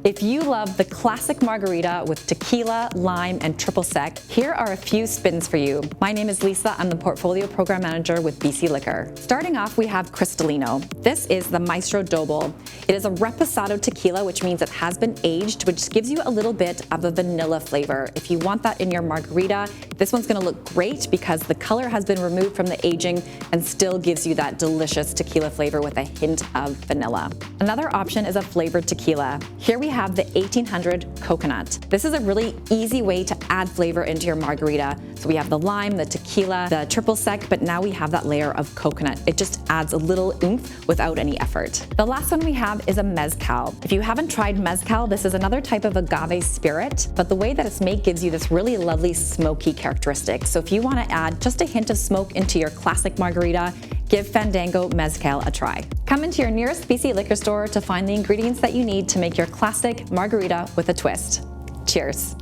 If you love the classic margarita with tequila, lime, and triple sec, here are a few spins for you. My name is Lisa. I'm the Portfolio Program Manager with BC Liquor. Starting off, we have Cristalino. This is the Maestro Dobel. It is a reposado tequila, which means it has been aged, which gives you a little bit of a vanilla flavor. If you want that in your margarita, this one's gonna look great because the color has been removed from the aging and still gives you that delicious tequila flavor with a hint of vanilla. Another option is a flavored tequila. Here we have the 1800 Coconut. This is a really easy way to add flavor into your margarita. So we have the lime, the tequila, the triple sec, but now we have that layer of coconut. It just adds a little oomph without any effort. The last one we have is a mezcal. If you haven't tried mezcal, this is another type of agave spirit, but the way that it's made gives you this really lovely smoky characteristic. So if you want to add just a hint of smoke into your classic margarita, give Fandango Mezcal a try. Come into your nearest BC liquor store to find the ingredients that you need to make your classic margarita with a twist. Cheers.